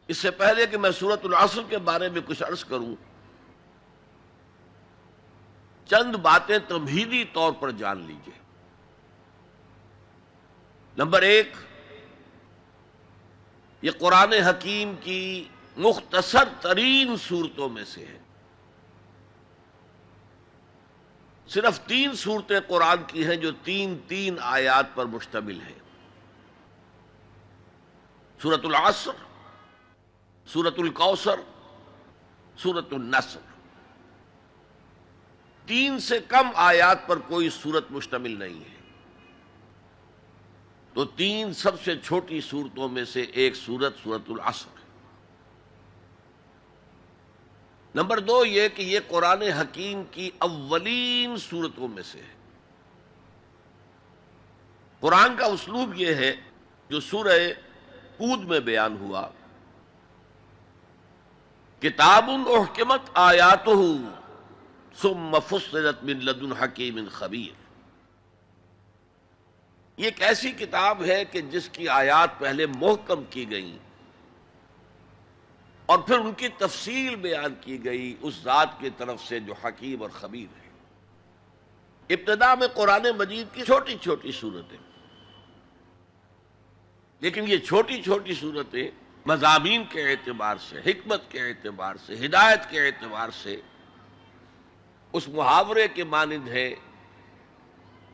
اس سے پہلے کہ میں سورۃ العصر کے بارے میں کچھ عرض کروں، چند باتیں تمہیدی طور پر جان لیجیے۔ نمبر ایک، یہ قرآن حکیم کی مختصر ترین صورتوں میں سے ہے۔ صرف 3 صورتیں قرآن کی ہیں جو 3 آیات پر مشتمل ہیں: سورۃ العصر، سورۃ الکوثر، سورۃ النصر۔ 3 سے کم آیات پر کوئی سورت مشتمل نہیں ہے، تو 3 سب سے چھوٹی صورتوں میں سے ایک سورۃ العصر ہے۔ نمبر 2 یہ کہ یہ قرآن حکیم کی اولین صورتوں میں سے ہے۔ قرآن کا اسلوب یہ ہے جو سورہ ہود میں بیان ہوا، کتاب احکمت آیاتہ ثم فصلت من لدن حکیم خبیر۔ یہ ایک ایسی کتاب ہے کہ جس کی آیات پہلے محکم کی گئیں اور پھر ان کی تفصیل بیان کی گئی اس ذات کی طرف سے جو حکیم اور خبیر ہے۔ ابتدا میں قرآن مجید کی چھوٹی چھوٹی صورتیں، لیکن یہ چھوٹی چھوٹی صورتیں مضامین کے اعتبار سے، حکمت کے اعتبار سے، ہدایت کے اعتبار سے اس محاورے کے مانند ہے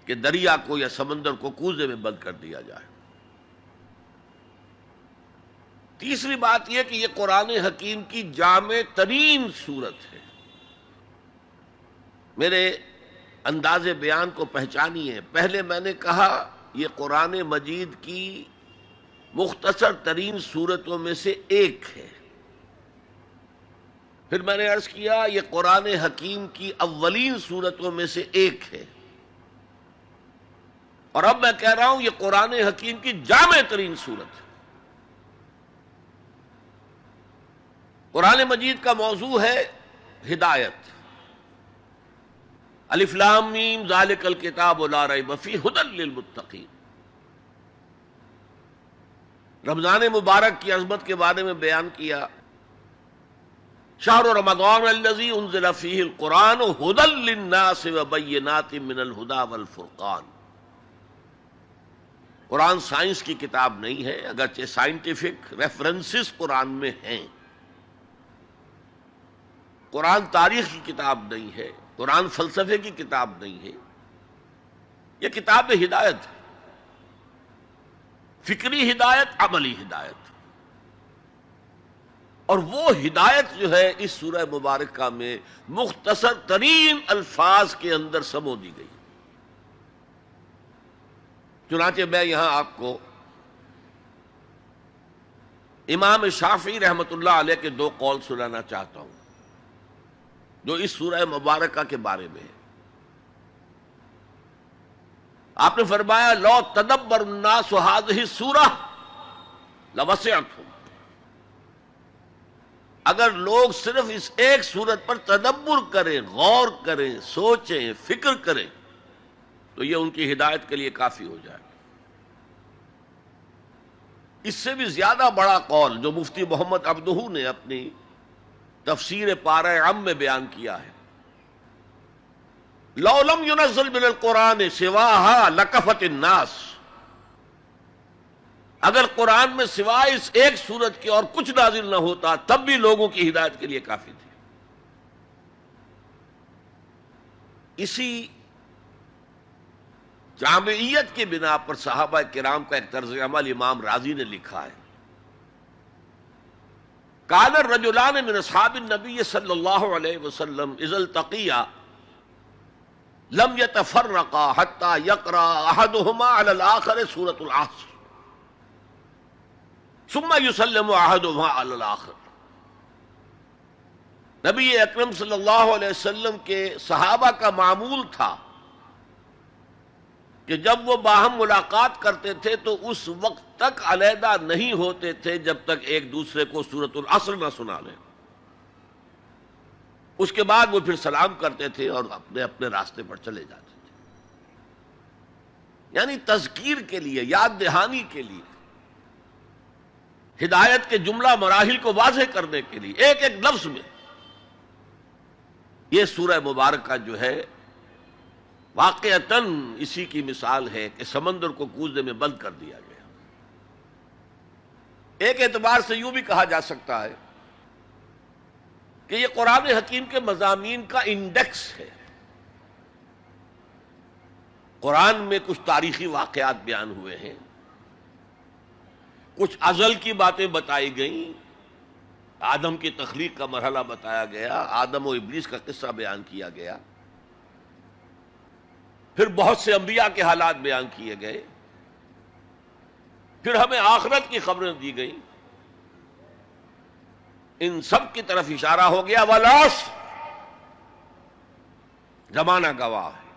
کہ دریا کو یا سمندر کو کوزے میں بند کر دیا جائے۔ تیسری بات یہ کہ یہ قرآن حکیم کی جامع ترین صورت ہے۔ میرے انداز بیان کو پہچانیے، پہلے میں نے کہا یہ قرآن مجید کی مختصر ترین صورتوں میں سے ایک ہے، پھر میں نے عرض کیا یہ قرآن حکیم کی اولین صورتوں میں سے ایک ہے، اور اب میں کہہ رہا ہوں یہ قرآن حکیم کی جامع ترین صورت ہے۔ قرآن مجید کا موضوع ہے ہدایت۔ الف لام میم ذالک الکتاب لا ریب فیہ ھدی للمتقین۔ رمضان مبارک کی عظمت کے بارے میں بیان کیا، شہر رمضان الذی انزل فیہ القرآن ھدی للناس وبینات من الھدی والفرقان۔ قرآن سائنس کی کتاب نہیں ہے، اگرچہ سائنٹیفک ریفرنسز قرآن میں ہیں۔ قرآن تاریخ کی کتاب نہیں ہے، قرآن فلسفے کی کتاب نہیں ہے، یہ کتاب ہدایت ہے، فکری ہدایت، عملی ہدایت۔ اور وہ ہدایت جو ہے اس سورہ مبارکہ میں مختصر ترین الفاظ کے اندر سمو دی گئی۔ چنانچہ میں یہاں آپ کو امام شافعی رحمۃ اللہ علیہ کے 2 قول سنانا چاہتا ہوں جو اس سورہ مبارکہ کے بارے میں ہے۔ آپ نے فرمایا لو تدبر الناس هذه السورہ لوسعتهم۔ اگر لوگ صرف اس ایک سورت پر تدبر کریں، غور کریں، سوچیں، فکر کریں تو یہ ان کی ہدایت کے لیے کافی ہو جائے۔ اس سے بھی زیادہ بڑا قول جو مفتی محمد عبدہ نے اپنی تفسیر پارہ عم میں بیان کیا ہے، لو لم ينزل من القرآن سواها لکفت الناس۔ اگر قرآن میں سوائے اس ایک سورت کے اور کچھ نازل نہ ہوتا تب بھی لوگوں کی ہدایت کے لیے کافی تھی۔ اسی جامعیت کی بنا پر صحابہ کرام کا ایک طرز عمل امام رازی نے لکھا ہے، کان الرجلان من اصحاب النبی صلی اللہ علیہ وسلم اذا التقیا لم يتفرقا حتى يقرأ احدهما على الاخر سورة العصر ثم يسلم احدهما على الاخر۔ نبی اکرم صلی اللہ علیہ وسلم کے صحابہ کا معمول تھا کہ جب وہ باہم ملاقات کرتے تھے تو اس وقت تک علیحدہ نہیں ہوتے تھے جب تک ایک دوسرے کو سورۃ العصر نہ سنا لیں۔ اس کے بعد وہ پھر سلام کرتے تھے اور اپنے اپنے راستے پر چلے جاتے تھے۔ یعنی تذکیر کے لیے، یاد دہانی کے لیے ہدایت کے جملہ مراحل کو واضح کرنے کے لیے ایک ایک لفظ میں یہ سورہ مبارکہ جو ہے واقعتاً اسی کی مثال ہے کہ سمندر کو کوزے میں بند کر دیا گیا۔ ایک اعتبار سے یوں بھی کہا جا سکتا ہے کہ یہ قرآن حکیم کے مضامین کا انڈیکس ہے۔ قرآن میں کچھ تاریخی واقعات بیان ہوئے ہیں، کچھ ازل کی باتیں بتائی گئیں، آدم کی تخلیق کا مرحلہ بتایا گیا، آدم و ابلیس کا قصہ بیان کیا گیا، پھر بہت سے انبیاء کے حالات بیان کیے گئے، پھر ہمیں آخرت کی خبریں دی گئیں۔ ان سب کی طرف اشارہ ہو گیا والعصر، زمانہ گواہ ہے،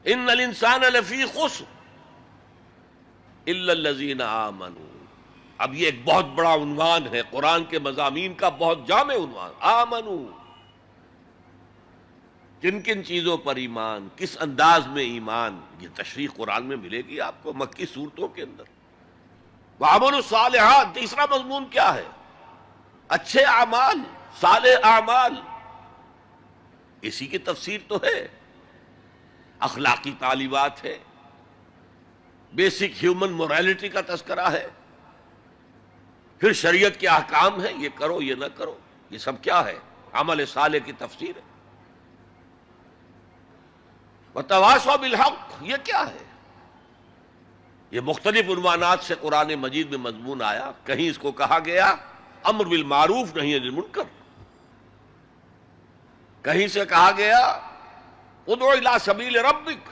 ان الانسان لفی خسر الا الذین آمنوا۔ اب یہ ایک بہت بڑا عنوان ہے قرآن کے مضامین کا، بہت جامع عنوان، آمنوا، کن کن چیزوں پر ایمان، کس انداز میں ایمان، یہ تشریح قرآن میں ملے گی آپ کو مکی صورتوں کے اندر۔ وعملوا الصالحات، تیسرا مضمون کیا ہے؟ اچھے اعمال، صالح اعمال، اسی کی تفسیر تو ہے، اخلاقی تعلیمات ہے، بیسک ہیومن موریلٹی کا تذکرہ ہے، پھر شریعت کے احکام ہیں، یہ کرو یہ نہ کرو، یہ سب کیا ہے؟ عمل صالح کی تفسیر ہے۔ وتواصوا بالحق، یہ کیا ہے؟ یہ مختلف عنوانات سے قرآن مجید میں مضمون آیا، کہیں اس کو کہا گیا امر بالمعروف نہی عن المنکر، کہیں سے کہا گیا ادعو الی سبیل ربک،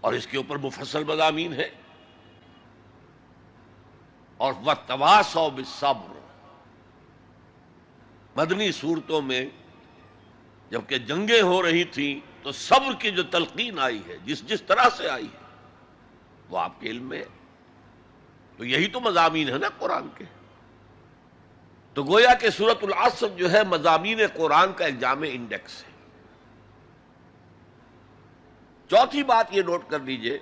اور اس کے اوپر مفصل مضامین ہے۔ اور وتواصوا بالصبر، مدنی صورتوں میں جبکہ جنگیں ہو رہی تھیں تو صبر کی جو تلقین آئی ہے، جس طرح سے آئی ہے وہ آپ کے علم میں ہے، تو یہی تو مضامین ہے نا قرآن کے۔ تو گویا کہ سورۃ العصر جو ہے مضامین قرآن کا ایک جامع انڈیکس ہے۔ چوتھی بات یہ نوٹ کر لیجئے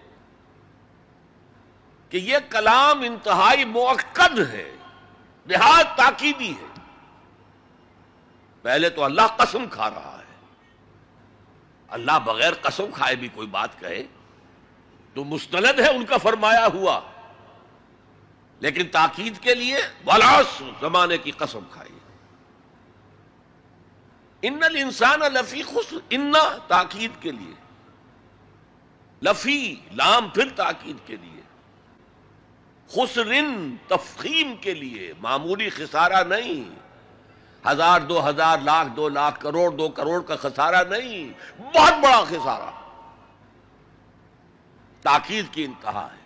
کہ یہ کلام انتہائی مؤکد ہے، نہایت تاکیدی ہے۔ پہلے تو اللہ قسم کھا رہا ہے، اللہ بغیر قسم کھائے بھی کوئی بات کہے تو مستند ہے ان کا فرمایا ہوا، لیکن تاکید کے لیے والعصر، زمانے کی قسم کھائی۔ ان الانسان لفی خسر، ان تاکید کے لیے، لفی لام پھر تاکید کے لیے، خسرن تفخیم کے لیے، معمولی خسارہ نہیں، 1000 2000 لاکھ 2 لاکھ کروڑ 2 کروڑ کا خسارہ نہیں، بہت بڑا خسارہ، تاکید کی انتہا ہے۔